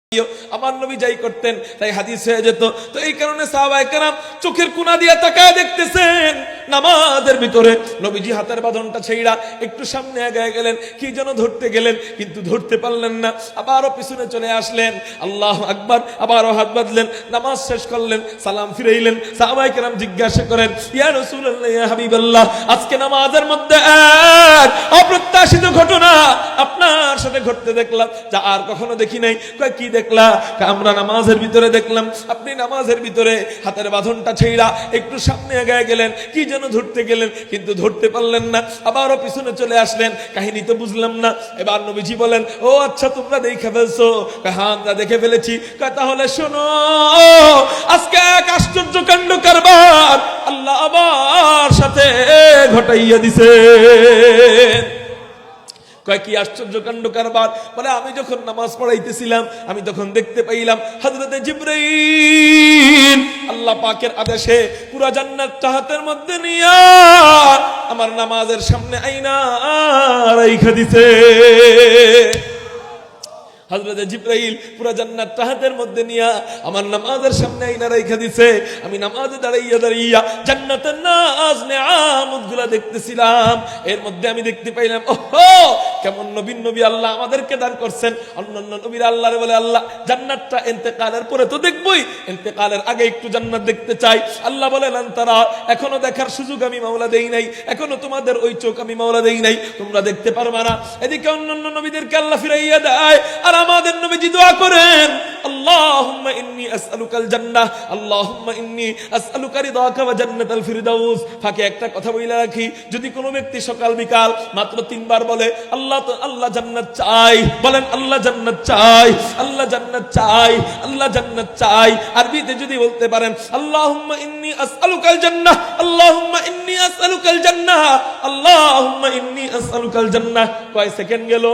আমার নবী যাই করতেন তাই হাদিস হয়ে যেত। তো এই কারণে সাহাবায়ে কেরাম চোখের কোনা দিয়ে তাকায় দেখতেছেন নামাজের ভিতরে নবীজি হাতের বাঁধনটা ছেড়া একটু সামনে আগায় গেলেন, কি যেন ধরতে গেলেন কিন্তু ধরতে পারলেন না, আবারও পিছনে চলে আসলেন, আল্লাহু আকবার, আবারও হাত বাঁধলেন, নামাজ শেষ করলেন, সালাম ফিরাইলেন। সাহাবায়ে কেরাম জিজ্ঞাসা করেন, ইয়া রাসূলুল্লাহ, ইয়া হাবিবাল্লাহ, আজকে নামাজের মধ্যে এক অপ্রত্যাশিত ঘটনা আপনার সাথে ঘটতে দেখলাম, যা আর কখনো দেখি নাই। কয় কি দেখলা? আমরা নামাজের ভিতরে দেখলাম আপনি নামাজের ভিতরে হাতের বাঁধনটা ছেড়া একটু সামনে আগায় গেলেন, কি যেন ধরতে গেলেন কিন্তু ধরতে পারলেন না, আবারও পিছনে চলে আসলেন, কাহিনী তো বুঝলাম না। এবার নবীজি বলেন, ও আচ্ছা তোমরা দেখে ফেলছো? হ্যাঁ আমরা দেখে ফেলেছি। তাহলে শোনো, আজকে এক আশ্চর্য কাণ্ড কারবার আল্লাহ আমার সাথে ঘটাইয়া দিছে। কয় কি আশ্চর্য কাণ্ড কারবার? বলে আমি যখন নামাজ পড়াইতেছিলাম আমি তখন দেখতে পাইলাম হযরতে জিবরাইল আল্লাহ পাকের আদেশে পুরা জান্নাতটা হাতের মধ্যে নিয়া আমার নামাজের সামনে আইনা রাইখা দিছে। হযরতে জিবরাইল পুরা জান্নাতটা হাতের মধ্যে নিয়া আমার নামাজের সামনে আইনা রাইখা দিছে। আমি নামাজে দাঁড়াইয়া দাঁড়াইয়া জান্নাতের নাজ নেয়ামতগুলা দেখতেছিলাম। এর মধ্যে আমি দেখতে পাইলাম, ওহো কেমন নবীন নবী আল্লাহ আমাদেরকে দান করছেন। অন্যান্য নবীরা আল্লাহরে বলে, আল্লাহ জান্নাতটা ইন্তেকালের পরে তো দেখবই, ইন্তেকালের আগে একটু জান্নাত দেখতে চাই। আল্লাহ বলে, লান তারা, এখনো দেখার সুযোগ আমি মাওলা দেই নাই, এখনো তোমাদের ওই চোখ আমি মাওলা দেই নাই, তোমরা দেখতে পারবা না। এদিকে অন্যান্য নবীদেরকে আল্লাহ ফিরাইয়া দেয়, আর আমাদের নবীজি দোয়া করেন, আল্লাহুম্মা ইন্নী আসআলুকাল জান্নাহ, আল্লাহুম্মা ইন্নী আসআলুকা রিদাকা ওয়া জান্নাতাল ফিরদাউস। ফাঁকে একটা কথা বইলা রাখি, যদি কোনো ব্যক্তি সকাল বিকাল মাত্র 3 বার বলে আল্লাহ তো আল্লাহ জান্নাত চাই, বলেন আল্লাহ জান্নাত চাই, আল্লাহ জান্নাত চাই, আল্লাহ জান্নাত চাই। আরবিতে যদি বলতে পারেন আল্লাহুম্মা ইন্নী আসআলুকাল জান্নাহ, আল্লাহুম্মা ইন্নী আসআলুকাল জান্নাহ, আল্লাহুম্মা ইন্নী আসআলুকাল জান্নাহ। কয় সেকেন্ড গেল?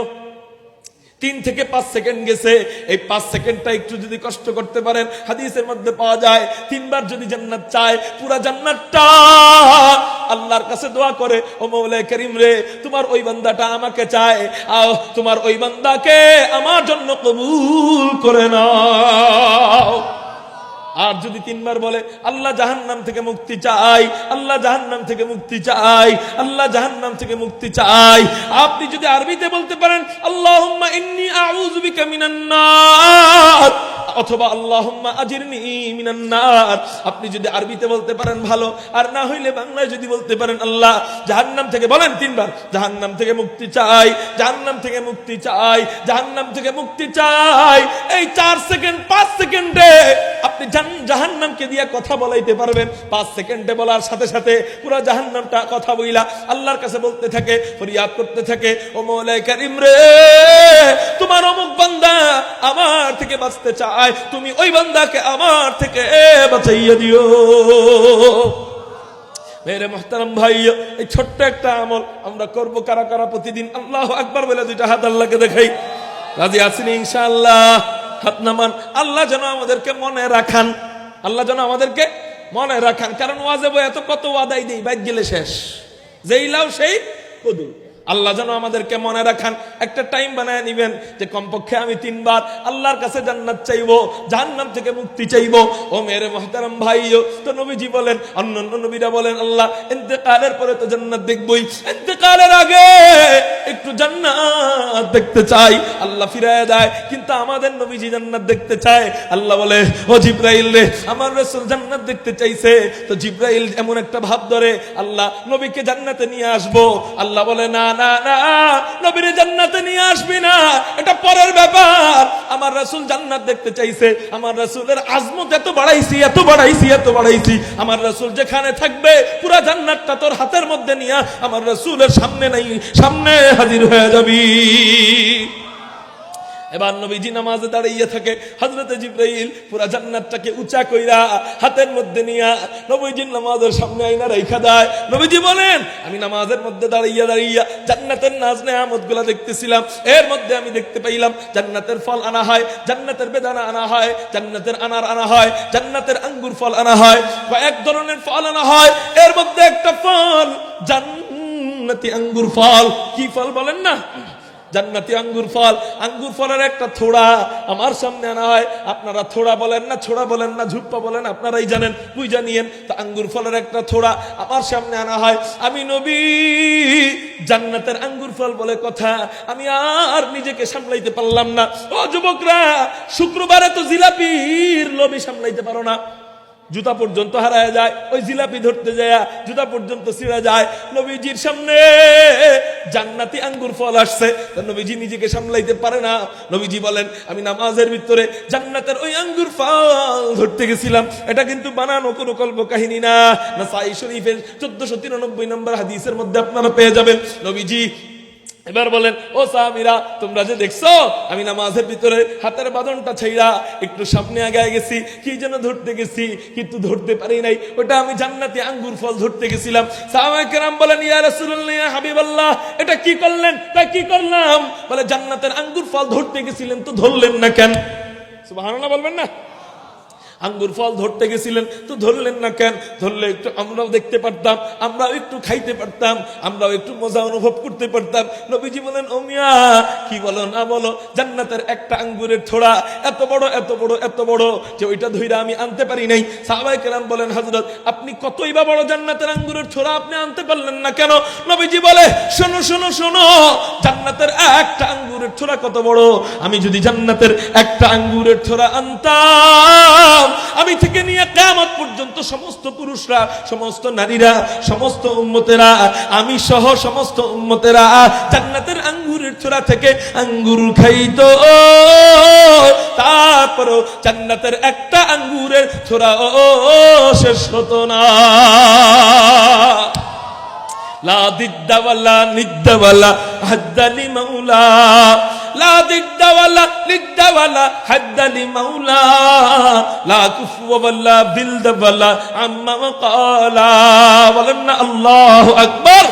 3 থেকে 5 সেকেন্ড গেছে। এই 5 সেকেন্ডটা একটু যদি কষ্ট করতে পারেন, হাদিসের মধ্যে পাওয়া যায় 3 বার যদি জান্নাত চায়, পুরা জান্নাতটা আল্লাহর কাছে দোয়া করে, ও মওলা করিম রে, তোমার ওই বান্দাটা আমাকে চায়, আও তোমার ওই বান্দাকে আমার জন্য কবুল করে নাও। আর যদি 3 বার বলে আল্লাহ জাহান্নাম থেকে মুক্তি চাই, আল্লাহ জাহান্নাম থেকে মুক্তি চাই, আল্লাহ জাহান্নাম থেকে মুক্তি চাই। আপনি যদি আরবিতে বলতে পারেন আল্লাহুম্মা ইন্নী আউযু বিকা মিনান নার, অথবা আল্লাহুম্মা আজিরনি মিনান নার। আপনি যদি আরবিতে বলতে পারেন ভালো, আর না হইলে বাংলায় যদি বলতে পারেন আল্লাহ জাহান্নাম থেকে, বলেন 3 বার, জাহান্নাম থেকে মুক্তি চাই, জাহান্নাম থেকে মুক্তি চাই, জাহান্নাম থেকে মুক্তি চাই। এই 4 সেকেন্ড 5 সেকেন্ডে আপনি জাহান্নামকে দিয়ে কথা বলাইতে পারবেন। 5 সেকেন্ডে বলার সাথে সাথে পুরো জাহান্নামটা কথা বইলা আল্লাহর কাছে বলতে থাকে, ফরিয়াদ করতে থাকে, ও মওলা করিম রে, তোমার অমুক বান্দা আমার থেকে বাঁচতে চায়, তুমি ওই বান্দাকে আমার থেকে বাঁচাইয়া দিও। মেরে মুহতারাম ভাই, এই ছোট্ট একটা আমল আমরা করব কারা কারা প্রতিদিন? আল্লাহু আকবার বলে 2টা হাত আল্লাহকে দেখাই। রাজি আছেন ইনশাআল্লাহ? হাত নামান। আল্লাহ যেন আমাদেরকে মনে রাখান, আল্লাহ যেন আমাদেরকে মনে রাখান। কারণ ওয়াজে বই এত কত ওয়াদাই দেই, বাইক গেলে শেষ, যেই লাও সেই কদু। আল্লাহ যেন আমাদেরকে মনে রাখান। একটা টাইম বানায় নিবেন যে কমপক্ষে আমি 3 বার আল্লাহর কাছে জান্নাত চাইবো, জাহান্নাম থেকে মুক্তি চাইবো। ও মেরে মুহতারাম ভাইও, তো নবীজি বলেন, অন্যান্য নবীরা বলেন আল্লাহ ইন্তেকালের পরে তো জান্নাত দেখবই, ইন্তেকালের আগে একটু জান্নাত দেখতে চাই। আল্লাহ ফিরায় দেয়, কিন্তু আমাদের নবীজি জান্নাত দেখতে চায়। আল্লাহ বলে, ও জিবরাইল রে, আমার রাসূল জান্নাত দেখতে চাইছে। তো জিবরাইল এমন একটা ভাব ধরে, আল্লাহ নবীকে জান্নাতে নিয়ে আসবো। আল্লাহ বলে, না না না, নবীর জান্নাতে নিয়ে আসবি না, এটা পরের ব্যাপার। আমার রাসূল জান্নাত দেখতে চাইছে, আমার রাসূলের আজমত এত বাড়াইছি, এত বাড়াইছি, এত বাড়াইছি। আমার রাসূল যেখানে থাকবে পুরা জান্নাতটা তোর হাতের মধ্যে নিয়ে আমার রাসূলের সামনে নাই, সামনে হাজির হয়ে যাবি। এবার নবীজি নামাজে দাঁড়িয়ে থাকে, হযরতে জিবরাইল পুরা জান্নাতটাকে উঁচা কইরা হাতের মধ্যে নিয়া নবীজির নামাজের সামনে আইনা রাইখা দেয়। নবীজি বলেন, আমি নামাজের মধ্যে দাঁড়িয়ে দাঁড়িয়ে জান্নাতের নাজ নেয়ামতগুলো দেখতেছিলাম। এর মধ্যে আমি দেখতে পাইলাম জান্নাতের ফল আনা হয়, জান্নাতের বেদানা আনা হয়, জান্নাতের আনার আনা হয়, জান্নাতের আঙ্গুর ফল আনা হয়, কয়েক ধরনের ফল আনা হয়। এর মধ্যে একটা ফল জান্নাতি আঙ্গুর ফল। কি ফল বলেন না? জান্নাতি আঙ্গুর ফল, আঙ্গুর ফলের একটা থোড়া আমার সামনে আনা হয়। আপনারা থোড়া বলেন না, ছোড়া বলেন না, ঝুপ্পা বলেন, আপনারাই জানেন, বুঝা নিয়েন। তো আঙ্গুর ফলের একটা থোড়া আমার সামনে আনা হয়। আমি নবী, জান্নাতের আঙ্গুর ফল বলে কথা, আমি আর নিজেকে সামলাইতে পারলাম না। ও যুবকরা, শুক্রবারে তো জিলাপির লোভী সামলাইতে পারো না, জুতা পর্যন্ত হারায় যায়, ওই জিলাপি ধরতে যায় জুতা পর্যন্ত ছিঁড়ে যায়। নবীজির সামনে জান্নাতি আঙ্গুর ফল আসছে, নবীজি নিজেকে সামলাইতে পারে না। নবীজি বলেন, আমি নামাজের ভিতরে জান্নাতের ওই আঙ্গুর ফল ধরতে গেছিলাম। এটা কিন্তু বানানো কোনো কল্প কাহিনী না, নাসাই শরীফের 1493 নম্বর হাদিসের মধ্যে আপনারা পেয়ে যাবেন। নবীজি এবার বলেন, ও সাহাবীরা, তোমরা যে দেখছো আমি নামাজের ভিতরে হাতের বাঁধনটা ছাইরা একটু সামনে আগায় গেছি, কি যেন ধরতে গেছি, কিন্তু ধরতে পারি নাই। ওটা আমি জান্নাতি আঙ্গুর ফল ধরতে গেছিলাম। সাহাবায়ে কেরাম বলেন, ইয়া রাসূলুল্লাহ, ইয়া হাবিবাল্লাহ, এটা কি করলেন? তাই কি করলাম? বলে, জান্নাতের আঙ্গুর ফল ধরতে গেছিলেন তো ধরলেন না কেন? সুবহানাল্লাহ বলবেন না? আঙ্গুর ফল ধরতে গেছিলেন তো ধরলেন না কেন? ধরলে একটু আমরাও দেখতে পারতাম, আমরাও একটু খাইতে পারতাম, আমরাও একটু মজা অনুভব করতে পারতাম। নবীজি বলেন, ও মিয়া, কি বলো না বলো, জান্নাতের একটা আঙ্গুরের থোড়া এত বড় এত বড় এত বড় যে ওইটা ধইরা আমি আনতে পারি নাই। সাহাবায়ে কেরাম বলেন, হযরত, আপনি কতই বা বড় জান্নাতের আঙ্গুরের থোড়া আপনি আনতে পারলেন না কেন? নবীজি বলে, শোনো শোনো শোনো, জান্নাতের একটা আঙ্গুরের থোড়া কত বড়, আমি যদি জান্নাতের একটা আঙ্গুরের থোড়া আনতাম, আমি থেকে নিয়ে কিয়ামত পর্যন্ত সমস্ত পুরুষরা, সমস্ত নারীরা, সমস্ত উম্মতেরা, আমি সহ সমস্ত উম্মতেরা জান্নাতের আঙ্গুরের থোড়া থেকে আঙ্গুর খাইতো, তারপরও জান্নাতের একটা আঙ্গুরের থোড়া শেষ হতো না। লা দিদ্দা ওয়ালা নিদ্দা ওয়ালা হাদ্দালি মাওলা, লা দিদ্দা ওয়ালা নিদ্দা ওয়ালা হাদ্দালি মাওলা, লা কুফওয়া ওয়ালা বিলদা ওয়ালা আম্মা ওয়াকালা। বলেন না আল্লাহু আকবার।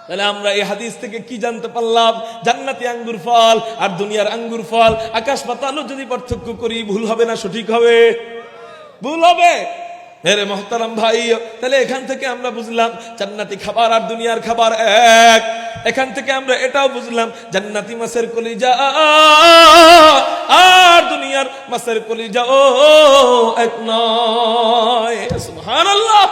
তাহলে আমরা এই হাদিস থেকে কি জানতে পারলাম? জান্নাতি আঙ্গুর ফল আর দুনিয়ার আঙ্গুর ফল আকাশ পাতালও যদি পার্থক্য করি, ভুল হবে না সঠিক হবে? ভুল হবে। হেরে মহতারাম ভাই, তাহলে এখান থেকে আমরা বুঝলাম জান্নাতি খাবার আর দুনিয়ার খাবার এক। এখান থেকে আমরা এটাও বুঝলাম জান্নাতি মাছের কলিজা আর দুনিয়ার মাছের কলিজা এক নয়। সুবহানাল্লাহ।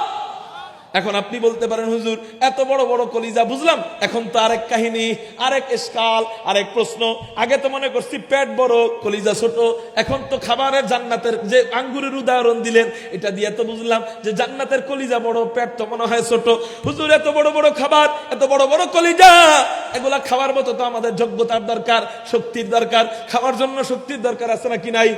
এখন আপনি বলতে পারেন, হুজুর এত বড় বড় কলিজা বুঝলাম, এখন তো আরেক কাহিনী, আরেক ইশকাল, আরেক প্রশ্ন। আগে তো মনে করছি পেট বড় কলিজা ছোট, এখন তো খাবারের জান্নাতের যে আঙ্গুরের উদাহরণ দিলেন, এটা দিয়ে তো বুঝলাম যে জান্নাতের কলিজা বড়, পেট তো মনে হয় ছোট। হুজুর এত বড় বড় খাবার, এত বড় বড় কলিজা, এগুলা খাওয়ার মতো তো আমাদের যোগ্যতার দরকার, শক্তির দরকার। খাওয়ার জন্য শক্তির দরকার আছে নাকি নাই?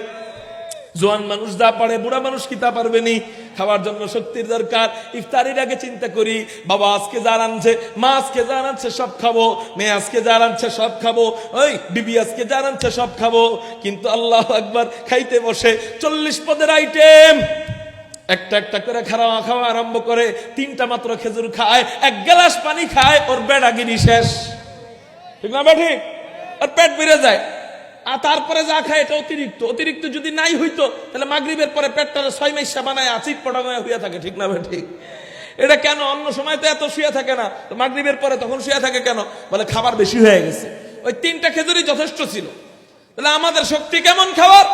জোয়ান মানুষ যা পারে, বুড়া মানুষ কি তা পারবে নি? খাওয়ার জন্য শক্তির দরকার। ইফতারির আগে চিন্তা করি, বাবা আজকে যা রাঁধছে, মা আজকে যা রাঁধছে সব খাবো, মেয়ে আজকে যা রাঁধছে সব খাবো, ওই বিবি আজকে যা রাঁধছে সব খাবো। কিন্তু আল্লাহু আকবার, খাইতে বসে 40 পদের আইটেম, একটা একটা করে খাওয়া আরম্ভ করে, 3টা মাত্র খেজুর খায়, 1 গ্লাস পানি খায়, ওর বেড়াগিরি শেষ। ঠিক না ঠিক? ওর পেট বেড়ে যায়। আর তারপরে যা খায় এটা অতিরিক্ত। অতিরিক্ত যদি নাই হইতো তাহলে মাগরিবের পরে পেটটা 6 মাইসা বানায় আচিত পড়াগায় হইয়া থাকে। ঠিক না ঠিক? এটা কেন? অন্য সময় তো এত শুয়ে থাকে না, তো মাগরিবের পরে তখন শুয়ে থাকে কেন? বলে খাবার বেশি হয়ে গেছে। ওই 3টা খেজুরই যথেষ্ট ছিল। তাহলে আমাদের শক্তি কেমন খাবার?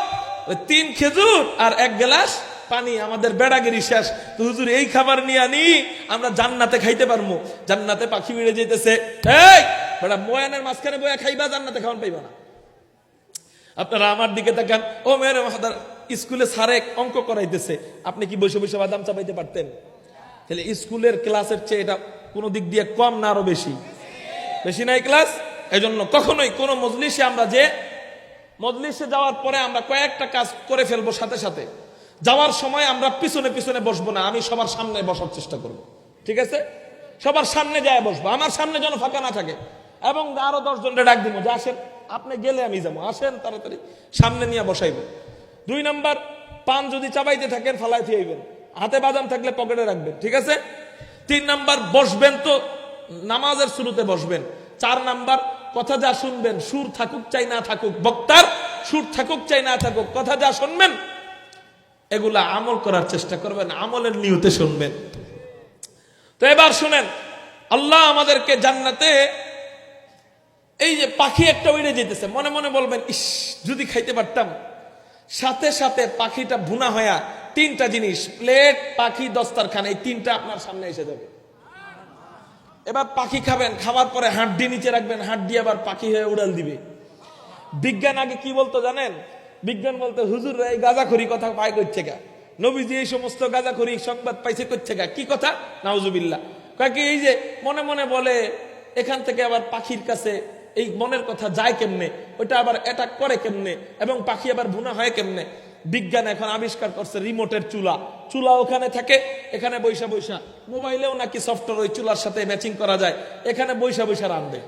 ওই 3 খেজুর আর 1 গ্লাস পানি, আমাদের বেড়াগিরি শেষ। তো হুজুর এই খাবার নিয়ে আনি আমরা জান্নাতে খাইতে পারবো? জান্নাতে পাখি উড়ে যেতেছে, এই বেটা ময়ানের মাঝখানে বয়া খাইবা, জান্নাতে খাওয়ান পাইবা না। আপনারা আমার দিকে তাকান, ও মেয়ের মহাদার, স্কুলে স্যারে অঙ্ক করাইতেছে, আপনি কি বসে বসে বাদাম চাপাইতে পারতেন? তাহলে স্কুলের ক্লাসের চেয়ে এটা কোনো দিক দিয়ে কম না আরো বেশি? বেশি নাই ক্লাস? এই জন্য কখনোই কোনো মজলিসে আমরা যে মজলিসে যাওয়ার পরে আমরা কয়েকটা কাজ করে ফেলবো, সাথে সাথে যাওয়ার সময় আমরা পিছনে পিছনে বসবো না, আমি সবার সামনে বসার চেষ্টা করব। ঠিক আছে? সবার সামনে যায় বসবো, আমার সামনে যেন ফাঁকা না থাকে। এবং আরো 10 জনকে ডাক দিব যে আসেন, আপনি গেলে আমি যাবো, আসেন তাড়াতাড়ি, সামনে নিয়ে বসাইব। 2 নাম্বার, পান যদি চাবাইতে থাকেন ফালাই থিয়াইবেন, হাতে বাদাম থাকলে পকেটে রাখবেন। ঠিক আছে? 3 নাম্বার, বসবেন তো নামাজের শুরুতে বসবেন। 4 নাম্বার, কথা যা শুনবেন, সুর থাকুক চাই না থাকুক, বক্তার সুর থাকুক চাই না থাকুক, কথা যা শুনবেন এগুলা আমল করার চেষ্টা করবেন, আমলের নিয়তে শুনবেন। তো এবার শুনেন, আল্লাহ আমাদেরকে জান্নাতে এই যে পাখি একটা উড়ে যেতেছে, মনে মনে বলবেন ইস যদি খাইতে পারতাম। সাথে সাথে পাখিটা ভুনা হয়া তিনটা জিনিস, প্লেট, পাখি, দস্তরখান, এই তিনটা আপনার সামনে এসে যাবে। এবার পাখি খাবেন, খাওয়ার পরে হাড্ডি নিচে রাখবেন, হাড্ডি আবার পাখি হয়ে উড়াল দিবে। বিজ্ঞান আগে কি বলতো জানেন? বিজ্ঞান বলতো হুজুর এই গাঁজাখড়ি কথা পায় করছে গা, নবীজি এই সমস্ত গাঁজাখড়ি সংবাদ পাইছে করছে গা। কি কথা? নাউজুবিল্লাহ। কয় কি এই যে মনে মনে বলে, এখান থেকে আবার পাখির কাছে এই মনের কথা যায় কেমনে, ওইটা আবার অ্যাটাক করে কেমনে, এবং পাখি আবার ভুনা হয় কেমনে। বিজ্ঞান এখন আবিষ্কার করছে রিমোটের চুলা। চুলা ওখানে থাকে, এখানে বৈশা বৈশা, মোবাইলেও নাকি সফটওয়্যার ওই চুলার সাথে ম্যাচিং করা যায়, এখানে বৈশা বৈশা রান্ধে,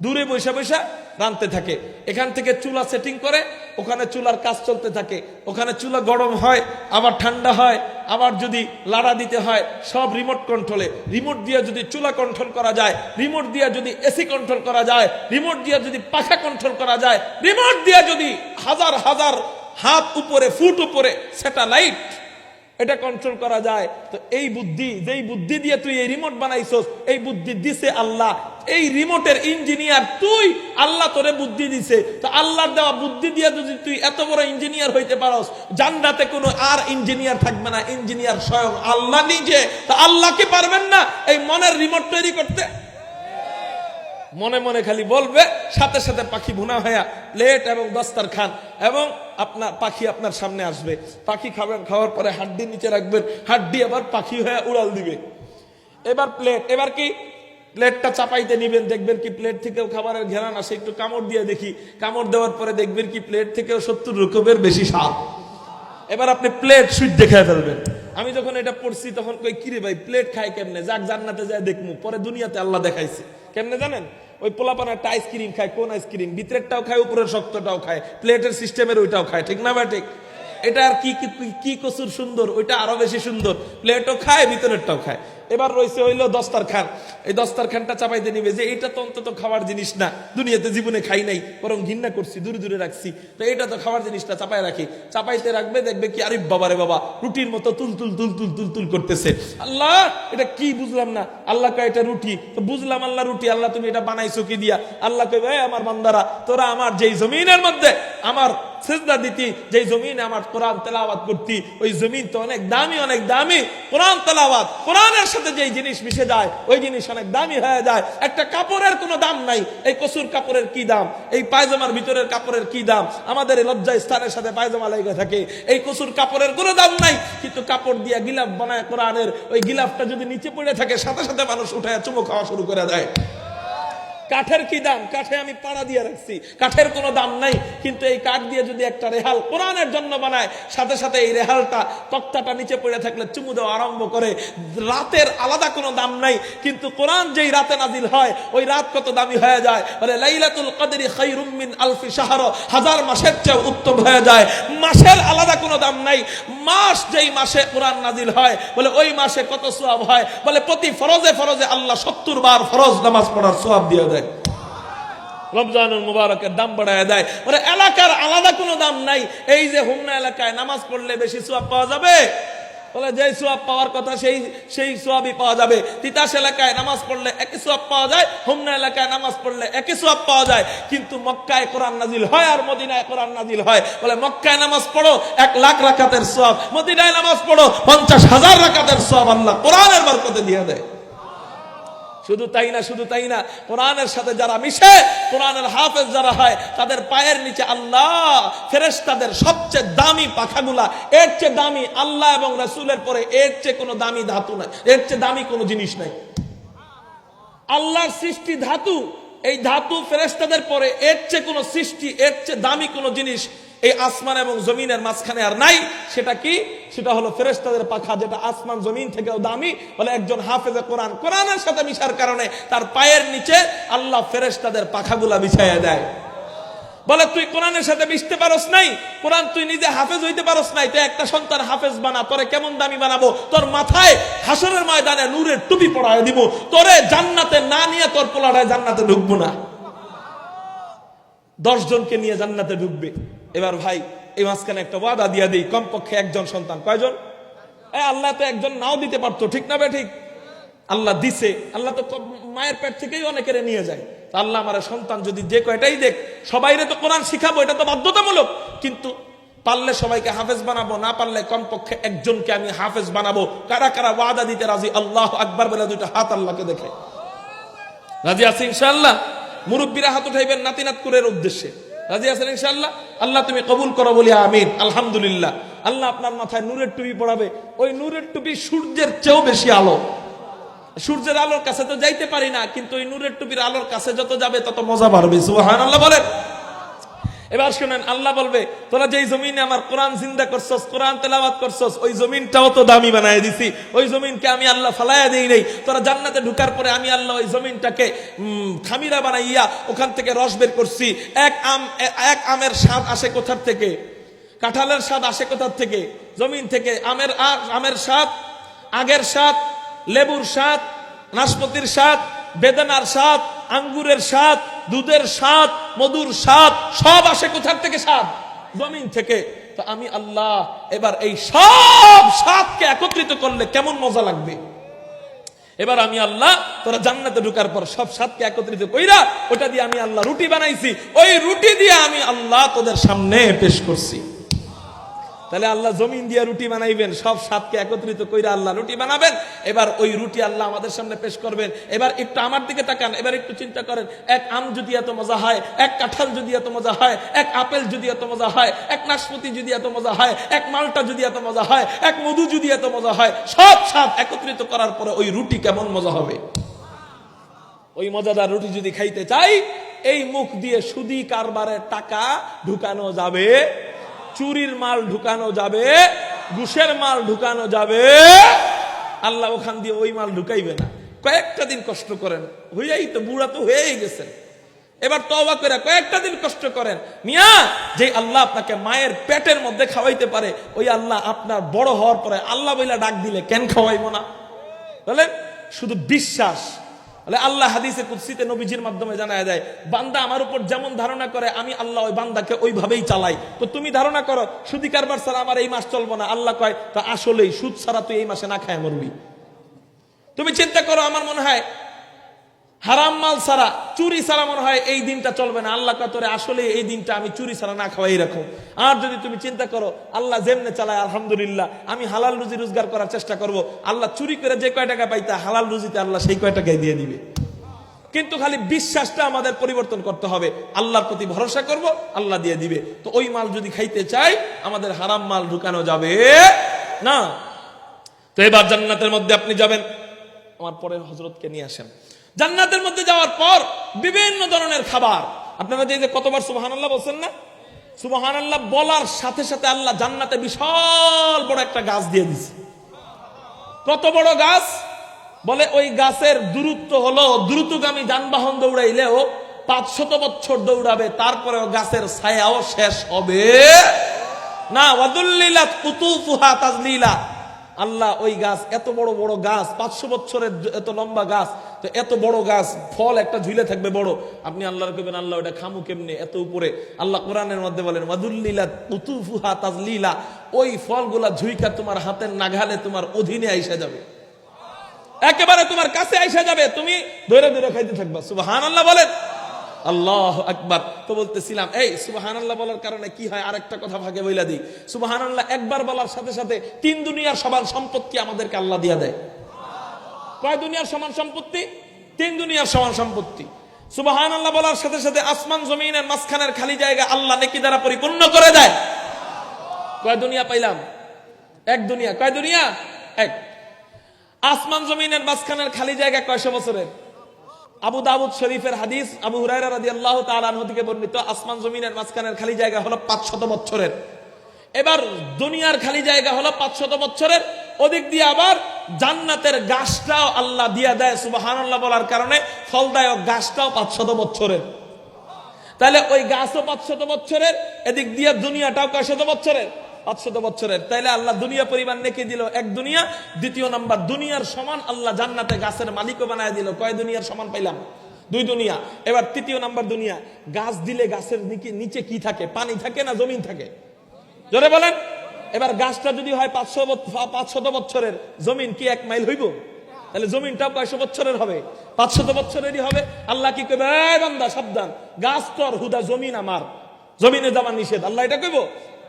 দূরে বৈশা বৈশা রাঁধতে থাকে। এখান থেকে চুলা সেটিং করে, ওখানে চুলার কাজ চলতে থাকে, ওখানে চুলা গরম হয় আবার ঠান্ডা হয়, আবার যদি লাড়া দিতে হয় সব রিমোট কন্ট্রোলে। রিমোট দিয়ে যদি চুলা কন্ট্রোল করা যায়, রিমোট দিয়ে যদি এসি কন্ট্রোল করা যায়, রিমোট দিয়ে যদি পাখা কন্ট্রোল করা যায়, রিমোট দিয়ে যদি হাজার হাজার হাত উপরে, ফুট উপরে স্যাটেলাইট এটা কন্ট্রোল করা যায়, তো এই বুদ্ধি, যেই বুদ্ধি দিয়ে তুই এই রিমোট বানাইছস, এই বুদ্ধি দিছে আল্লাহ। এই রিমোটের ইঞ্জিনিয়ার তুই, আল্লাহ তোরে বুদ্ধি দিছে। তো আল্লাহর দেওয়া বুদ্ধি দিয়ে যদি তুই এত বড় ইঞ্জিনিয়ার হইতে পারস, জান্নাতে কোনো আর ইঞ্জিনিয়ার থাকবে না, ইঞ্জিনিয়ার স্বয়ং আল্লাহ নিজে। তো আল্লাহ কি পারবেন না এই মনের রিমোট তৈরি করতে? মনে মনে খালি বলবে, সাথে সাথে পাখি ভুনা হয়ে প্লেট এবং দস্তরখান, এবং আপনার পাখি আপনার সামনে আসবে। পাখি খাবেন, খাওয়ার পরে হাড্ডি নিচে রাখবেন, হাড্ডি আবার পাখি হয়ে উড়াল দিবে। এবার প্লেট, এবার কি প্লেটটা চাপাইতে নিবেন, দেখবেন কি প্লেট থেকেও খাবারের ঘেরান আসে, একটু কামড় দিয়ে দেখি, কামড় দেওয়ার পরে দেখবেন কি প্লেট থেকেও 70 রকমের বেশি স্বাদ। এবার আপনি প্লেট সুইট দেখে ফেলবেন। আমি যখন এটা পড়ছি তখন কই কিরে ভাই প্লেট খায় কেমনে, যাক জান্নাতে যায় দেখমু। পরে দুনিয়াতে আল্লাহ দেখাইছে কেমনে জানেন? ওই পোলাপানা একটা আইসক্রিম খায়, কোন আইসক্রিম, ভিতরেরটাও খায় উপরের শক্তটাও খায়, প্লেটের সিস্টেমের ওইটাও খায়, ঠিক না ভাই? ঠিক। এটা আর কি কসুর সুন্দর, ওইটা আরো বেশি সুন্দর, প্লেটও খায় ভিতরেরটাও খায়। এবার রয়েছে হইলো দস্তরখান। এই দস্তরখানটা চাপাইতে নিবে যে এটা তো অন্তত খাওয়ার জিনিস না, দুনিয়াতে জীবনে খাই নাই, বরং ঘৃণা করছি, দূরে দূরে রাখছি, তো এটা তো খাওয়ার জিনিসটা চাপাই রাখি। চাপাইতে রাখবে, দেখবে কি আরে বাবারে বাবা রুটির মতো তুল তুল তুল তুল তুল তুল করতেছে। আল্লাহ এটা কি বুঝলাম না। আল্লাহ কয় এটা রুটি, তো বুঝলাম আল্লাহ রুটি। আল্লাহ তুমি এটা বানাইছো কি দিয়া? আল্লাহ কইবে আমার বান্দারা, তোরা আমার যেই জমিনের মধ্যে আমার সিজদা দিতি, যেই জমিনে আমার কোরআন তেলাওয়াত করতি, ওই জমিন তো অনেক দামি, অনেক দামি। কোরআন তেলাওয়াত, কোরআনের সাথে যেই জিনিস মিশে যায় ওই জিনিস অনেক দামি হয়ে যায়। একটা কাপড়ের কোনো দাম নাই, এই কসুর কাপড়ের কি দাম, এই পায়জামার ভিতরের কাপড়ের কি দাম, আমাদের এই লজ্জা স্থানের সাথে পায়জামা লেগে থাকে, এই কসুর কাপড়ের কোনো দাম নাই। কিন্তু কাপড় দিয়া গিলাফ বানায় কোরআনের, ওই গিলাফটা যদি নিচে পড়ে থাকে সাথে সাথে মানুষ উঠায় চুমু খাওয়া শুরু করে দেয়। কাঠের কি দাম? কাঠে আমি পাড়া দিয়ে রাখছি, কাঠের কোনো দাম নাই। কিন্তু এই কাঠ দিয়ে যদি একটা রেহাল কোরআনের জন্য বানায়, সাথে সাথে এই রেহালটা, তক্তাটা নিচে পড়ে থাকলে চুমু দেওয়া আরম্ভ করে। রাতের আলাদা কোনো দাম নাই, কিন্তু কোরআন যেই রাতে নাজিল হয় ওই রাত কত দামি হয়ে যায়। বলে লাইলাতুল কদরি খায়রুম মিন আলফি শাহর, হাজার মাসের চেয়ে উত্তম হয়ে যায়। মাসের আলাদা কোনো দাম নাই। মাস যেই মাসে কোরআন নাজিল হয়, বলে ওই মাসে কত সওয়াব হয়। বলে প্রতি ফরজে ফরজে আল্লাহ 70 বার ফরজ নামাজ পড়ার সওয়াব দিয়ে দেয়। রমজানুল মুবারকের দাম বাড়ায় দেয়। মানে এলাকার আলাদা কোনো দাম নাই। এই যে হোমনা এলাকায় নামাজ পড়লে বেশি সওয়াব পাওয়া যাবে, বলে যেই সওয়াব পাওয়ার কথা সেই সওয়াবই পাওয়া যাবে। তিতাস এলাকায় নামাজ পড়লে একই সওয়াব পাওয়া যায়, হোমনা এলাকায় নামাজ পড়লে একই সওয়াব পাওয়া যায়। কিন্তু মক্কায় কোরআন নাজিল হয় আর মদিনায় কোরআন নাজিল হয়। বলে মক্কায় নামাজ পড়ো 1 লাখ রাকাতের সওয়াব, মদিনায় নামাজ পড়ো 50,000 রাকাতের সওয়াব আল্লাহ কোরআনের বরকতে দিয়ে দেয়। শুধু তাই না, শুধু তাই না, কোরআনের সাথে যারা মিশে, কোরআনের হাফেজ যারা হয়, তাদের পায়ের নিচে আল্লাহ ফেরেশতাদের সবচেয়ে দামি পাখাগুলা, এর চেয়ে দামি আল্লাহ এবং রাসূলের পরে এর চেয়ে কোনো দামি ধাতু নাই, এর চেয়ে দামি কোনো জিনিস নাই। আল্লাহর সৃষ্টি ধাতু, এই ধাতু ফেরেশতাদের পরে এর চেয়ে কোনো সৃষ্টি, এর চেয়ে দামি কোনো জিনিস এই আসমান এবং জমিনের মাঝখানে আর নাই। সেটা কি? সেটা হলো ফেরেশতাদের পাখা, যেটা আসমান জমিন থেকেও দামি। বলে একজন হাফেজে কোরআন, কোরআনের সাথে মিশার কারণে তার পায়ের নিচে আল্লাহ ফেরেশতাদের পাখাগুলা বিছাইয়া দেয়। বলে তুই কোরআনের সাথে মিশতে পারস নাই, কোরআন তুই নিজে হাফেজ হইতে পারস নাই, তুই একটা সন্তান হাফেজ বানা, তোরে কেমন দামি বানাবো। তোর মাথায় হাসরের ময়দানে নূরের টুপি পরায় দিব, তোরে জান্নাতে না নিয়ে তোর পোলাটায় জান্নাতে ঢুকবো না। 10 জনকে নিয়ে জান্নাতে ঢুকবে। এবার ভাই এই মাঝখানে একটা ওয়াদা দিয়া দিই, কমপক্ষে একজন সন্তান। কয়জন? আল্লাহ তো একজন নাও দিতে পারতো, ঠিক না বে ঠিক? আল্লাহ দিছে। আল্লাহ তো মায়ের পেট থেকেই অনেকের নিয়ে যায়। তা আল্লাহ আমার সন্তান যদি যে কয়টাই দেখ, সবাইরে তো কোরআন শিখাবো, এটা তো বাধ্যতামূলক, কিন্তু পারলে সবাইকে হাফেজ বানাবো, না পারলে কমপক্ষে একজনকে আমি হাফেজ বানাবো। কারা কারা ওয়াদা দিতে রাজি? আল্লাহ আকবার বলে দুইটা হাত আল্লাহকে দেখে রাজি আছে ইনশাআল্লাহ? মুরব্বীরা হাত উঠাইবেন নাতিনাত কুরের উদ্দেশ্যে। রাজি আছেন ইনশাআল্লাহ? আল্লাহ তুমি কবুল করো বলি আমিন। আলহামদুলিল্লাহ। আল্লাহ আপনার মাথায় নূরের টুপি পড়াবে, ওই নূরের টুপি সূর্যের চেয়েও বেশি আলো। সূর্যের আলোর কাছে তো যাইতে পারি না, কিন্তু ওই নূরের টুপির আলোর কাছে যত যাবে তত মজা বাড়বে। সুবহানাল্লাহ বলেন। এবার শুনেন, আল্লাহ বলবে তোরা যেই জমিনে আমার কোরআন জিন্দা করছস, কোরআন তেলাওয়াত করছস, ওই জমিনটাও তো দামি বানায় দিছি। ওই জমিনকে আমি আল্লাহ ফালায়া দেই নাই। তোরা জান্নাতে ঢুকার পরে আমি আল্লাহ ওই জমিনটাকে খামিরা বানাইয়া ওখান থেকে রস বের করছি। এক আমের স্বাদ আসে কোথার থেকে? কাঁঠালের স্বাদ আসে কোথার থেকে? জমিন থেকে। আমের স্বাদ, আগের স্বাদ, লেবুর স্বাদ, নাশপাতির স্বাদ, বেদানার স্বাদ, আঙ্গুরের স্বাদ, দুধের স্বাদ, মধুর স্বাদ, সব আসে কোথার থেকে? স্বাদ জমিন থেকে। তো আমি আল্লাহ এবার এই সব স্বাদকে একত্রিত করলে কেমন মজা লাগবে। এবার আমি আল্লাহ তোরা জান্নাতে ঢোকার পর সব স্বাদকে একত্রিত কইরা ওটা দিয়ে আমি আল্লাহ রুটি বানাইছি, ওই রুটি দিয়ে আমি আল্লাহ তোদের সামনে পেশ করছি। তাহলে আল্লাহ জমিন দিয়ে রুটি বানাইবেন, সব স্বাদকে একত্রিত কইরা আল্লাহ রুটি বানাবেন। এবার ওই রুটি আল্লাহ আমাদের সামনে পেশ করবেন। এবার একটু আমার দিকে তাকান, এবার একটু চিন্তা করেন, এক আম যদি এত মজা হয়, এক কাঁঠাল যদি এত মজা হয়, এক আপেল যদি এত মজা হয়, এক নাশপাতি যদি এত মজা হয়, এক মালটা যদি এত মজা হয়, এক মধু যদি এত মজা হয়, সব স্বাদ একত্রিত করার পরে ওই রুটি কেমন মজা হবে। ওই মজাদার রুটি যদি খাইতে চাই, এই মুখ দিয়ে সুদি কারবারের টাকা ঢুকানো যাবে, চুরির মাল ঢুকানো যাবে, ঘুষের মাল ঢুকানো যাবে। আল্লাহ ওখান দিয়ে ওই মাল ঢুকাইবে না। কয়েকটা দিন কষ্ট করেন, হইয়াই তো বুড়া তো হয়েই গেছেন, এবার তওবা করে কয়েকটা দিন কষ্ট করেন। মিয়া, যে আল্লাহ আপনাকে মায়ের পেটের মধ্যে খাওয়াইতে পারে, ওই আল্লাহ আপনার বড় হওয়ার পরে আল্লাহ বইলা ডাক দিলে কেন খাওয়াইবো না বলেন? শুধু বিশ্বাস। আল্লাহ হাদিসে কুদসিতে নবীজির মাধ্যমে জানায় দেয়, বান্দা আমার উপর যেমন ধারণা করে আমি আল্লাহ ওই বান্দাকে ওইভাবেই চালাই। তো তুমি ধারণা করো সুদি কারবার ছাড়া আমার এই মাস চলবো না, আল্লাহ কয় তা আসলেই সুদ ছাড়া তুই এই মাসে না খায় মরবি। তুমি চিন্তা করো, আমার মনে হয় হারাম মাল ছাড়া, চুরি ছাড়া মনে হয় এই দিনটা চলবে না, আল্লাহ কয় তোরে আসলে এই দিনটা আমি চুরি ছাড়া না খাওয়াই রাখো। আর যদি তুমি চিন্তা করো আল্লাহ যেমনে চালায় আলহামদুলিল্লাহ, আমি হালাল রুজি রোজগার করার চেষ্টা করব, আল্লাহ চুরি করে যে কয় টাকা পাইতা হালাল রুজিতে আল্লাহ সেই কয় টাকাই দিয়ে দিবে। কিন্তু খালি বিশ্বাসটা আমাদের পরিবর্তন করতে হবে, আল্লাহর প্রতি ভরসা করব, আল্লাহ দিয়ে দিবে। তো ওই মাল যদি খাইতে চাই, আমাদের হারাম মাল ঢুকানো যাবে না। তো এবার জান্নাতের মধ্যে আপনি যাবেন, আমার পরে হযরতকে নিয়ে আসেন। জান্নাতের মধ্যে যাওয়ার পর বিভিন্ন ধরনের খাবার, আপনারা যে কতবার সুবহানাল্লাহ বলছেন না? সুবহানাল্লাহ বলার সাথে সাথে আল্লাহ জান্নাতে বিশাল বড় একটা গাছ দিয়ে দিছে। কত বড় গাছ? বলে ওই গাছের দূরত্ব হলো, দ্রুতগামী যানবাহন দৌড়াইলেও 500 বছর দৌড়াবে, তারপরেও গাছের ছায়াও শেষ হবে না। ওয়াদুল্লিলাত কুতুফুহা তাজলিলা। আল্লাহ ওই গাছ, এত বড় বড় গাছ, 500 বছরের এত লম্বা গাছ, তো এত বড় গাছ, ফল একটা ঝুলে থাকবে বড়। আপনি আল্লাহর কইবেন আল্লাহ ওটা খামু কেমনে এত উপরে? আল্লাহ কোরআনের মধ্যে বলেন ওয়াদুল্লিলাত কুতুফুহা তাজলিলা, ওই ফলগুলা ঝুইকা তোমার হাতের নাগালে তোমার অধীনে আইসা যাবে, একেবারে তোমার কাছে আইসা যাবে, তুমি ধরে ধরে খাইতে থাকবা। সুবহানাল্লাহ বলেন। আল্লাহু আকবার। তো বলতেছিলাম এই সুবহানাল্লাহ বলার কারণে কি হয়, আরেকটা কথা ভাগে বইলা দিই। সুবহানাল্লাহ একবার বলার সাথে সাথে 3 দুনিয়ার সমান সম্পত্তি আমাদেরকে আল্লাহ দিয়া দেয়। কয় দুনিয়ার সমান সম্পত্তি? 3 দুনিয়ার সমান সম্পত্তি। সুবহানাল্লাহ বলার সাথে সাথে আসমান জমিনের মাঝখানের খালি জায়গা আল্লাহ নেকি দ্বারা পরিপূর্ণ করে দেয়। কয় দুনিয়া পাইলাম? 1 দুনিয়া। কয় দুনিয়া? 1। আসমান জমিনের মাঝখানের খালি জায়গা কয়শো বছরের? আবু দাউদ শরীফের হাদিস, আবু হুরায়রা রাদিয়াল্লাহু তাআলা আনহু থেকে বর্ণিত, আসমান জমিনের মাঝখানের খালি জায়গা হলো 500 বছরের। এবার দুনিয়ার খালি জায়গা হলো 500 বছরের, ওদিক দিয়ে আবার জান্নাতের গাছটাও আল্লাহ দিয়া দেয় সুবহানাল্লাহ বলার কারণে, ফলদায়ক গাছটাও 500 বছরের। তাহলে ওই গাছও 500 বছরের, এদিক দিয়ে দুনিয়াটাও কয়শত বছরের? 500 বছরের। তাইলে আল্লাহ দুনিয়া পরিমাণ নেকি দিল 1 দুনিয়া। দ্বিতীয় নাম্বার, দুনিয়ার সমান আল্লাহ জান্নাতে গাছের মালিকও বানায় দিল। কয় দুনিয়ার সমান পাইলাম? 2 দুনিয়া। এবার তৃতীয় নাম্বার দুনিয়া, গাছ দিলে গাছের নিচে কি থাকে? পানি থাকে না জমিন থাকে? জোরে বলেন। এবার গাছটা যদি হয় 500 বছরের, জমিন কি 1 মাইল হইব? তাহলে জমিনটাও কয়শো বছরের হবে? 500 বছরেরই হবে। আল্লাহ কি কইবে, এই বান্দা সাবধান, গাছ তোর হুদা, জমিন আমার, জমিনে যাওয়া নিষেধ। আল্লাহ এটা কইব?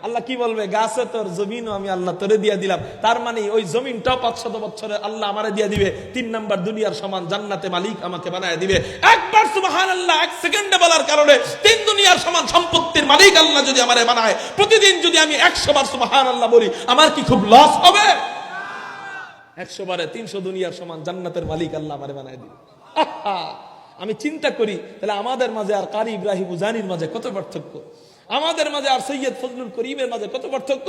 আল্লাহ কি বলবে, গাছে তোর, জমিনও আমি আল্লাহ তোরে দিয়ে দিলাম। তার মানে ওই জমিনটাও 500 বছরে আল্লাহ আমারে দিয়ে দিবে। 3 নাম্বার, দুনিয়ার সমান জান্নাতে মালিক আমাকে বানায় দিবে। একবার সুবহানাল্লাহ 1 সেকেন্ডে বলার কারণে 3 দুনিয়ার সমান সম্পত্তির মালিক আল্লাহ যদি আমারে বানায়, প্রতিদিন যদি আমি 100 বার সুবহানাল্লাহ বলি, আমার কি খুব লস হবে? 100 বারে 300 দুনিয়ার সমান জান্নাতের মালিক আল্লাহ আমারে বানায় দিবে। আমি চিন্তা করি তাহলে আমাদের মাঝে আর কারি ইব্রাহিম উজানির মাঝে কত পার্থক্য, আমাদের মাঝে আর সৈয়দ ফজলুল করিমের মাঝে কত পার্থক্য।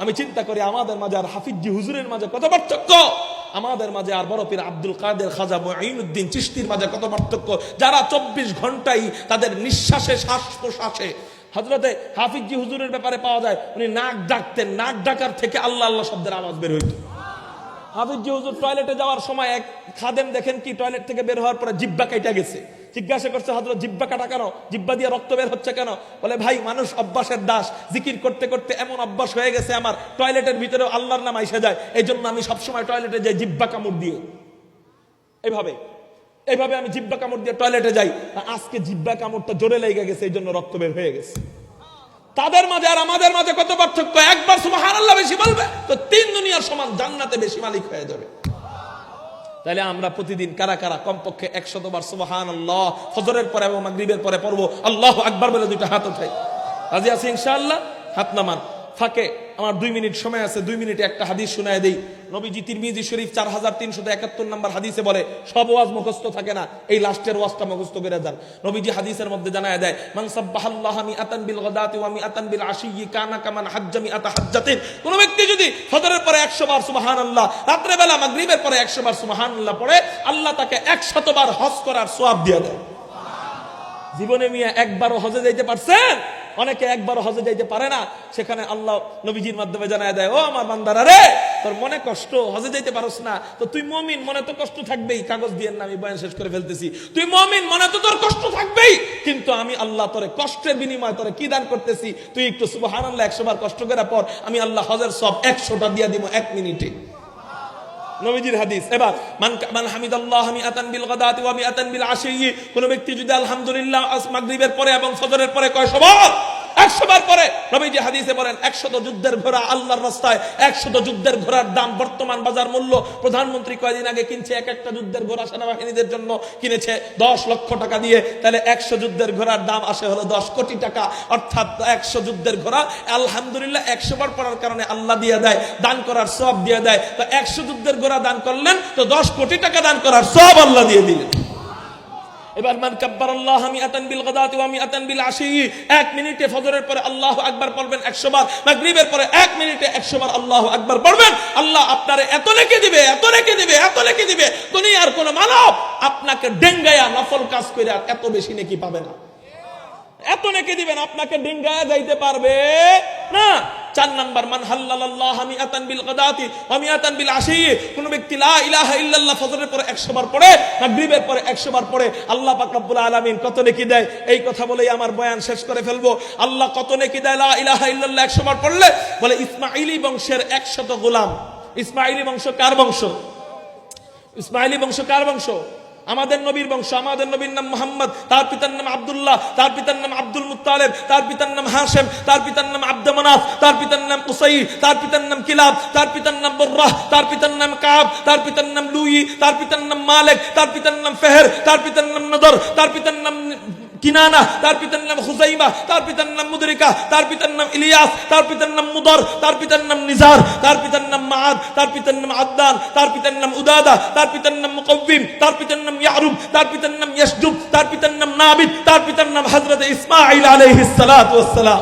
আমি চিন্তা করি আমাদের মাঝে আর হাফিজি হুজুরের মাঝে কত পার্থক্য, আমাদের মাঝে আর বড় পীর আব্দুল কাদের খাজা মুঈনুদ্দিন চিশতির মাঝে কত পার্থক্য, যারা 24 ঘন্টাই তাদের নিঃশ্বাসে শ্বাস প্রশ্বাসে। হযরতে হাফিজি হুজুরের ব্যাপারে পাওয়া যায় উনি নাক ডাকতেন, নাক ডাকার থেকে আল্লাহ আল্লাহ শব্দের আওয়াজ বের হইত। হাফিজি হুজুর টয়লেটে যাওয়ার সময় এক খাদেম দেখেন কি টয়লেট থেকে বের হওয়ার পরে জিহ্বা কাটা গেছে। জিজ্ঞাসা করছে, হযরত জিহ্বা কাটা কেন, জিহ্বা দিয়ে রক্ত বের হচ্ছে কেন? বলে, ভাই মানুষ অভ্যাসের দাস, জিকির করতে করতে এমন অভ্যাস হয়ে গেছে আমার, টয়লেটের ভিতরে আল্লাহর নাম আইসা যায়, এই জন্য আমি সবসময় টয়লেটে যাই জিহ্বা কামড় দিয়ে। এইভাবে আমি জিহ্বা কামড় দিয়ে টয়লেটে যাই। আজকে জিহ্বা কামড়টা জোরে লেগে গেছে, এই জন্য রক্ত বের হয়ে গেছে। তাদের মাঝে আর আমাদের মাঝে কত পার্থক্য। একবার সুবহানাল্লাহ বেশি বলবে তো 3 দুনিয়ার সমান জান্নাতে বেশি মালিক হয়ে যাবে। তাহলে আমরা প্রতিদিন কারা কারা কমপক্ষে 100 বার সুবহানাল্লাহ ফজরের পরে এবং মাগরিবের পরে পড়বো? আল্লাহু আকবার বলে 2টা হাত উঠাই। রাজি আছি ইনশাআল্লাহ? হাত নামান। ফাঁকে আমার 2 মিনিট সময় আছে, 2 মিনিটে একটা হাদিস শোনায় দেই। নবীজি তিরমিজি শরীফ 4371 নম্বর হাদিসে বলে, সব ওয়াজ মুখস্থ থাকে না, এই লাস্টের ওয়াজটা মুখস্থ করে যান। নবীজি হাদিসের মধ্যে জানায় দেয়, মান সাব্বাহাল্লাহা মিআতান বিল গাদাতি ওয়া মিআতান বিল আশিয়্যি কানা কামান হাজ্জা মিআতা হাজ্জাতিন। কোন ব্যক্তি যদি ফজরের পরে 100 বার সুবহানাল্লাহ, রাতের বেলা মাগরিবের পরে 100 বার সুবহানাল্লাহ পড়ে, আল্লাহ তাকে 100 বার হজ করার সওয়াব দিয়ে দেয়। জীবনে মিয়া একবারও হজে যাইতে পারছেন? অনেকে একবারও হজে যাইতে পারে না। সেখানে আল্লাহ নবীজির মাধ্যমে জানায় দেয়, ও আমার বান্দারা রে, তোর মনে কষ্ট, হজে যাইতে পারস না তো তুই মুমিন, মনে তো কষ্ট থাকবেই। কাগজ দিয়ে না, আমি বয়ান শেষ করে ফেলতেছি। তুই মুমিন, মনে তো তোর কষ্ট থাকবেই, কিন্তু আমি আল্লাহ তোরে কষ্টের বিনিময়ে তোরে কি দান করতেছি, তুই একটু সুবহানাল্লাহ 100 বার কষ্ট করে পর, আমি আল্লাহ হজের সব 100টা দিয়ে দিব 1 মিনিটে। নবীজির হাদিস। এবার মান হামিদাল্লাহ মিআতান বিল গাদাতি ওয়া মিআতান বিল আশিয়্যি, কোন ব্যক্তি যদি আলহামদুলিল্লাহ মাগরিবের পরে এবং ফজরের পরে কয় 100 বার, 100 বার পরে, নবীজি হাদিসে বলেন 100 যুদ্ধের ঘোড়া আল্লাহর রাস্তায়, 100 যুদ্ধের ঘোড়ার দাম বর্তমান বাজার মূল্য, প্রধানমন্ত্রী কয়েকদিন আগে কিনছে এক একটা যুদ্ধের ঘোড়া সেনাবাহিনীদের জন্য কিনেছে 10 লক্ষ টাকা দিয়ে। তাহলে 100 যুদ্ধের ঘোড়ার দাম আসে হলো 10 কোটি টাকা। অর্থাৎ 100 যুদ্ধের ঘোড়া আলহামদুলিল্লাহ 100 বার পড়ার কারণে আল্লাহ দিয়ে দেয়, দান করার সওয়াব দিয়ে দেয়। তো 100 যুদ্ধের ঘোড়া দান করলেন তো 10 কোটি টাকা দান করার সওয়াব আল্লাহ দিয়ে দিলেন। এবার মান কাব্বারাল্লাহ মিআতান বিল গাদাতি ওয়া মিআতান বিল আশিয়্যি, 1 মিনিটে ফজরের পরে আল্লাহু আকবার পড়বেন 100 বার, মাগরিবের পরে 1 মিনিটে 100 বার আল্লাহু আকবার পড়বেন, আল্লাহ আপনারে এত নেকি দিবে, এত নেকি দিবে, এত নেকি দিবে, দুনিয়ার কোন মানব আপনাকে ডেঙ্গায়া নফল কাজ কইরা এত বেশি নেকি পাবে না। এত নেকি দিবেন, আপনাকে ডেঙ্গায়া যাইতে পারবে না। 4 নাম্বার, মান হাল্লাল্লাহ মিআতান বিল গাদাতি ওয়া মিআতান বিল আশিয়্যি, কোন ব্যক্তি লা ইলাহা ইল্লাল্লাহ ফজরের পরে 100 বার পড়ে, মাগরিবের পরে 100 বার পড়ে, আল্লাহ পাক রব্বুল আলামিন কত নেকি দেয়। এই কথা বলেই আমার বয়ান শেষ করে ফেলবো। আল্লাহ কত নেকি দেয় লা ইলাহা ইল্লাল্লাহ 100 বার পড়লে? বলে ইসমাঈলি বংশের 100 গোলাম। ইসমাঈলি বংশ কার বংশ? ইসমাঈলি বংশ কার বংশ? আমাদের নবীর বংশ। আমাদের নবীর নাম মুহাম্মদ, তার পিতার নাম আব্দুল্লাহ, তার পিতার নাম আব্দুল মুত্তালিব, তার পিতার নাম হাশেম, তার পিতার নাম আব্দ মানাফ, তার পিতার নাম কুসাই, তার পিতার নাম কিলাব, তার পিতার নাম বুররাহ, তার পিতার নাম কাব, তার পিতার নাম লুই, তার পিতার নাম মালিক, তার পিতার নাম ফেহের, তার পিতার নাম নদর, তার পিতার নাম কিনানা, তার পিতার নাম হুজাইমা, তার পিতার নাম মুদরিকা, তার পিতার নাম ইলিয়াস, তার পিতার নাম মুদর, তার পিতার নাম নিজার, তার পিতার নাম মাআদ, তার পিতার নাম আদনান, তার পিতার নাম উদাদা, তার পিতার নাম মুকাওয়িম, তার পিতার নাম ইয়ারুব, তার পিতার নাম ইয়াসজুব, তার পিতার নাম নাবিদ, তার পিতার নাম হযরত ইসমাঈল আলাইহিস সালাতু ওয়াস সালাম।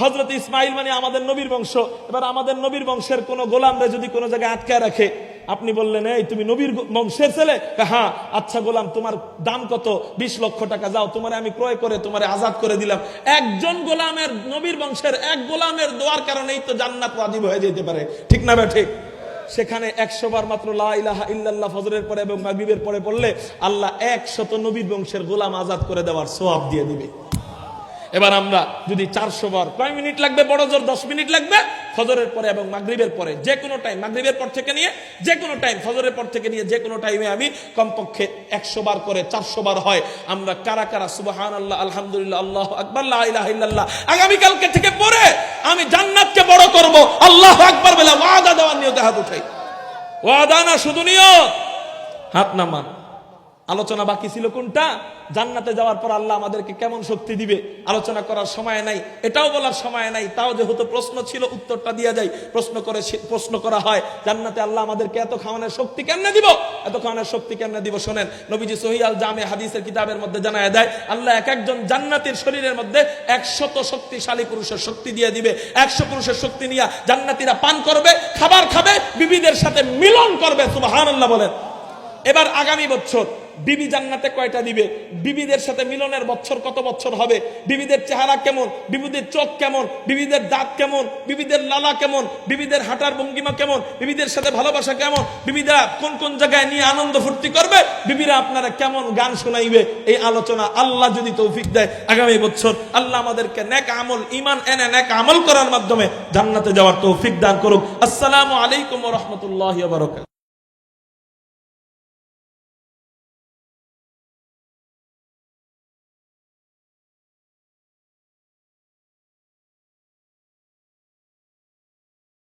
হযরত ইসমাঈল মানে আমাদের নবীর বংশ। এবার আমাদের নবীর বংশের কোন গোলামরা যদি কোন জায়গায় আটকায় রাখে, আপনি বললেন এই তুমি নবীর বংশের ছেলে, হ্যাঁ আচ্ছা গোলাম তোমার দাম কত? 20 লক্ষ টাকা, যাও তোমারে আমি ক্রয় করে তোমারে আজাদ করে দিলাম। একজন গোলামের, নবীর বংশের এক গোলামের দোয়ার কারণেই তো জান্নাত ওয়াজিব হয়ে যেতে পারে, ঠিক না ভাই? ঠিক। সেখানে 100 বার মাত্র লা ইলাহা ইল্লাল্লাহ ফজরের পরে এবং মাগরিবের পরে পড়লে আল্লাহ 100 নবীর বংশের গোলাম আজাদ করে দেওয়ার সওয়াব দিয়ে দিবে। এবার আমরা যদি 400 বার, কয় মিনিট লাগবে? বড় জোর 10 মিনিট লাগবে। ফজরের পরে এবং মাগরিবের পরে যে কোনো টাইম, মাগরিবের পর থেকে নিয়ে যে কোনো টাইম, ফজরের পর থেকে নিয়ে যে কোনো টাইমে আমি কমপক্ষে 100 বার করে 400 বার হয়। আমরা কারা কারা সুবহানাল্লাহ, আলহামদুলিল্লাহ, আল্লাহু আকবার, লা ইলাহা ইল্লাল্লাহ আগামী কালকে থেকে পড়ে আমি জান্নাতকে বড় করব, আল্লাহু আকবার বলে ওয়াদা দেওয়ার নিয়তে হাত উঠাই। ওয়াদা না, শুধু নিয়ত। হাত নামান। আলোচনা বাকি ছিল কোনটা? জান্নাতে যাওয়ার পর আল্লাহ আমাদেরকে কেমন শক্তি দিবে আলোচনা করার সময় নাই, এটাও বলার সময় নাই। তাও যেহেতু প্রশ্ন ছিল উত্তরটা দিয়া যায়। প্রশ্ন করা হয় জান্নাতে আল্লাহ আমাদেরকে এত খাওয়ানোর শক্তি কেমনে দিব, এত খাওয়ানোর শক্তি কেমনে দিব? শোনেন, নবীজি সহিহ আল জামে হাদিসের কিতাবের মধ্যে জানায় দেয়, আল্লাহ এক একজন জান্নাতীর শরীরের মধ্যে 100 শক্তিশালী পুরুষের শক্তি দিয়ে দিবে। 100 পুরুষের শক্তি নিয়ে জান্নাতীরা পান করবে, খাবার খাবে, বিবিদের সাথে মিলন করবে। সুবহানাল্লাহ বলেন। এবার আগামী বছর বিবি জান্নাতে কয়টা দিবে? বিবিদের সাথে মিলনের বছর কত বছর হবে? বিবিদের চেহারা কেমন, বিবিদের চোখ কেমন, বিবিদের দাঁত কেমন, বিবিদের লালা কেমন, বিবিদের হাঁটার ভঙ্গিমা কেমন, বিবিদের সাথে ভালোবাসা কেমন, বিবিরা কোন কোন জায়গায় নিয়ে আনন্দ ফুর্তি করবে, বিবিরা আপনারা কেমন গান শোনাইবে, এই আলোচনা আল্লাহ যদি তৌফিক দেয় আগামী বছর আল্লাহ আমাদেরকে নেক আমল, ঈমান এনে নেক আমল করার মাধ্যমে জান্নাতে যাওয়ার তৌফিক দান করুক। আসসালামু আলাইকুম ওয়া রাহমাতুল্লাহি ওয়া বারাকাতুহু।